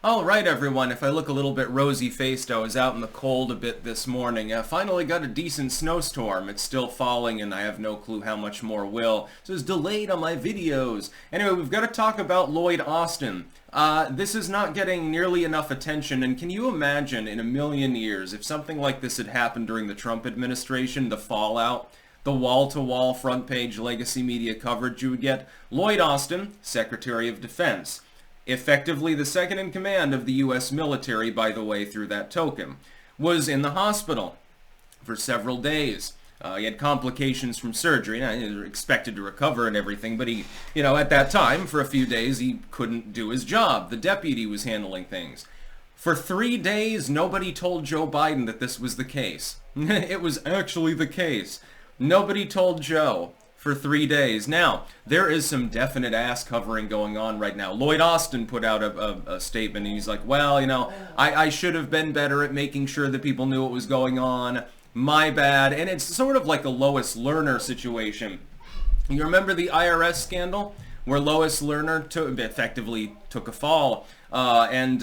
All right, everyone, if I look a little bit rosy-faced, I was out in the cold a bit this morning. I finally got a decent snowstorm. It's still falling, and I have no clue how much more will. So it's delayed on my videos. Anyway, we've got to talk about Lloyd Austin. This is not getting nearly enough attention, and can you imagine in a million years if something like this had happened during the Trump administration, the fallout? The wall-to-wall front-page legacy media coverage you would get? Lloyd Austin, Secretary of Defense. Effectively the second in command of the U.S. military, by the way, through that token, was in the hospital for several days. He had complications from surgery, and he was expected to recover and everything, but he, at that time, for a few days, he couldn't do his job. The deputy was handling things. For 3 days, nobody told Joe Biden that this was the case. It was actually the case. Nobody told Joe. For 3 days. Now, there is some definite ass covering going on right now. Lloyd Austin put out a statement, and he's like, well, I should have been better at making sure that people knew what was going on. My bad. And it's sort of like a Lois Lerner situation. You remember the IRS scandal? Where Lois Lerner effectively took a fall and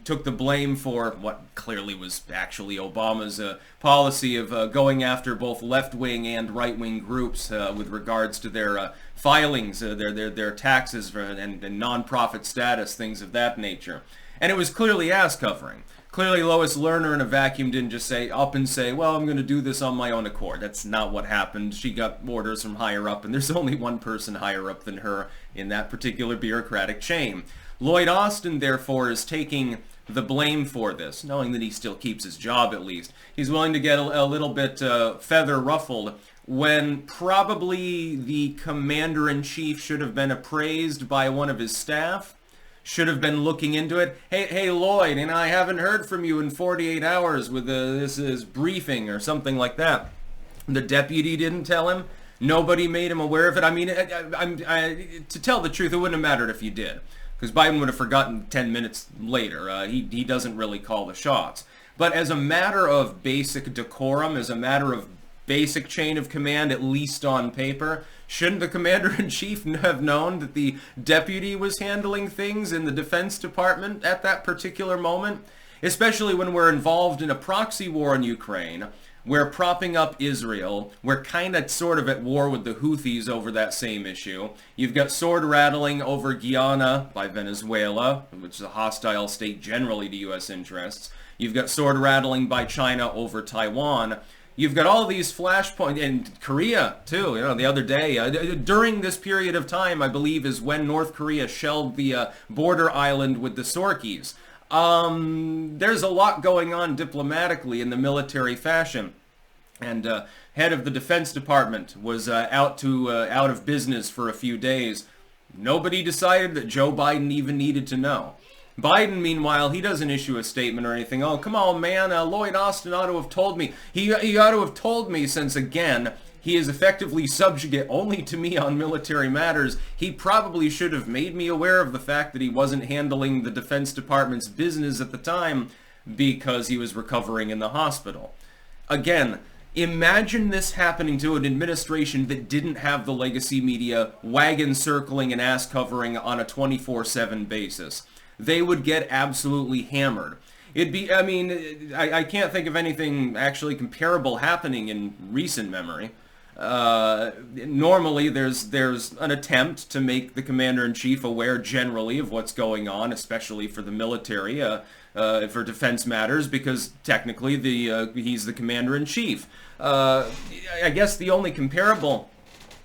took the blame for what clearly was actually Obama's policy of going after both left-wing and right-wing groups with regards to their filings, their taxes and non-profit status, things of that nature. And it was clearly ass-covering. Clearly, Lois Lerner in a vacuum didn't just up and say, well, I'm going to do this on my own accord. That's not what happened. She got orders from higher up, and there's only one person higher up than her in that particular bureaucratic chain. Lloyd Austin, therefore, is taking the blame for this, knowing that he still keeps his job at least. He's willing to get a little bit feather ruffled when probably the commander-in-chief should have been appraised by one of his staff. Should have been looking into it. Hey, Lloyd, and I haven't heard from you in 48 hours with this is briefing or something like that. The deputy didn't tell him. Nobody made him aware of it. I mean, to tell the truth, it wouldn't have mattered if you did, because Biden would have forgotten 10 minutes later. He doesn't really call the shots. But as a matter of basic decorum, as a matter of basic chain of command, at least on paper, shouldn't the commander-in-chief have known that the deputy was handling things in the Defense Department at that particular moment? Especially when we're involved in a proxy war in Ukraine, we're propping up Israel, we're kind of sort of at war with the Houthis over that same issue. You've got sword rattling over Guyana by Venezuela, which is a hostile state generally to U.S. interests. You've got sword rattling by China over Taiwan. You've got all these flashpoints, and Korea, too. The other day, during this period of time, I believe, is when North Korea shelled the border island with the Sorkies. There's a lot going on diplomatically in the military fashion. And head of the Defense Department was out of business for a few days. Nobody decided that Joe Biden even needed to know. Biden, meanwhile, he doesn't issue a statement or anything. Oh, come on, man, Lloyd Austin ought to have told me. He ought to have told me since, again, he is effectively subjugate only to me on military matters. He probably should have made me aware of the fact that he wasn't handling the Defense Department's business at the time because he was recovering in the hospital. Again, imagine this happening to an administration that didn't have the legacy media wagon circling and ass covering on a 24/7 basis. They would get absolutely hammered. I can't think of anything actually comparable happening in recent memory. Normally, there's an attempt to make the commander-in-chief aware generally of what's going on, especially for the military, for defense matters, because technically he's the commander-in-chief. I guess the only comparable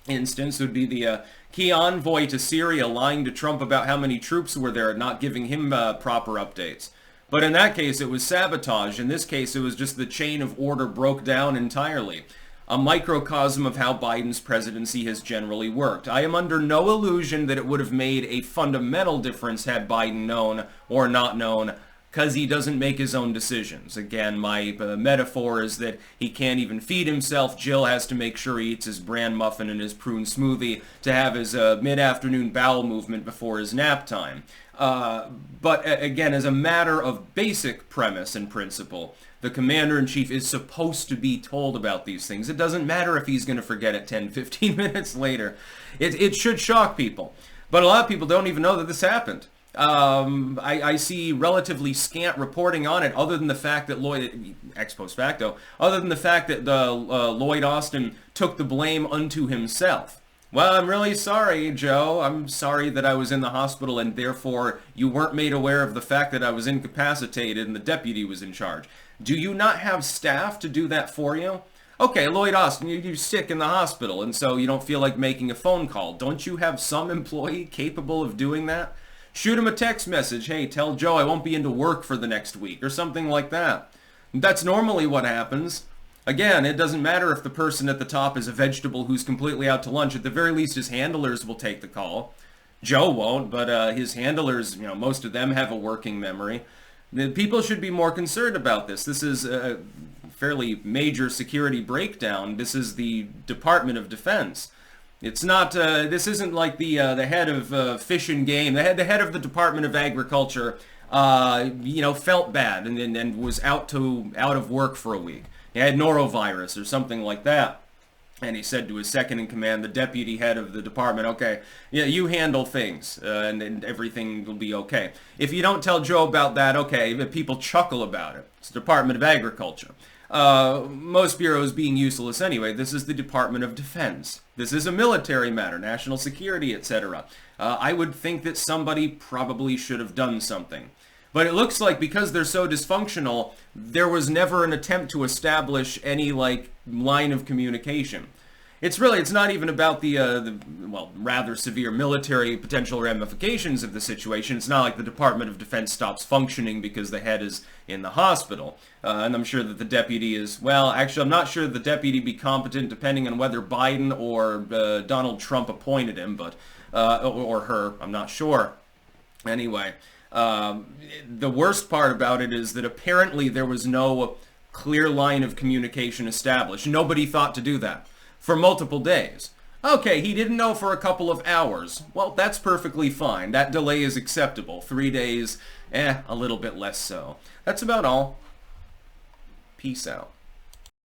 instance would be the key envoy to Syria lying to Trump about how many troops were there and not giving him proper updates. But in that case, it was sabotage. In this case, it was just the chain of order broke down entirely. A microcosm of how Biden's presidency has generally worked. I am under no illusion that it would have made a fundamental difference had Biden known or not known, because he doesn't make his own decisions. Again, my metaphor is that he can't even feed himself. Jill has to make sure he eats his bran muffin and his prune smoothie to have his mid-afternoon bowel movement before his nap time. But again, as a matter of basic premise and principle, the commander-in-chief is supposed to be told about these things. It doesn't matter if he's going to forget it 10, 15 minutes later. It should shock people. But a lot of people don't even know that this happened. I see relatively scant reporting on it, other than the fact that Lloyd, ex post facto, other than the fact that Lloyd Austin took the blame unto himself. Well, I'm really sorry, Joe. I'm sorry that I was in the hospital and therefore you weren't made aware of the fact that I was incapacitated and the deputy was in charge. Do you not have staff to do that for you? Okay, Lloyd Austin, you're sick in the hospital and so you don't feel like making a phone call. Don't you have some employee capable of doing that? Shoot him a text message. Hey, tell Joe I won't be into work for the next week or something like that. That's normally what happens. Again, it doesn't matter if the person at the top is a vegetable who's completely out to lunch. At the very least, his handlers will take the call. Joe won't, but his handlers, most of them have a working memory. The people should be more concerned about this. This is a fairly major security breakdown. This is the Department of Defense. It's not. This isn't like the head of Fish and Game. The head of the Department of Agriculture, felt bad and was out of work for a week. He had norovirus or something like that. And he said to his second in command, the deputy head of the department, okay, yeah, you handle things and everything will be okay. If you don't tell Joe about that, okay, people chuckle about it. It's the Department of Agriculture. Most bureaus being useless anyway. This is the Department of Defense. This is a military matter, national security, etc. I would think that somebody probably should have done something. But it looks like because they're so dysfunctional, there was never an attempt to establish any line of communication. It's not even about the rather severe military potential ramifications of the situation. It's not like the Department of Defense stops functioning because the head is in the hospital. And I'm sure that the deputy is, actually I'm not sure that the deputy be competent depending on whether Biden or Donald Trump appointed him, but or her, I'm not sure. Anyway. The worst part about it is that apparently there was no clear line of communication established. Nobody thought to do that for multiple days. Okay, he didn't know for a couple of hours. Well, that's perfectly fine. That delay is acceptable. 3 days, a little bit less so. That's about all. Peace out.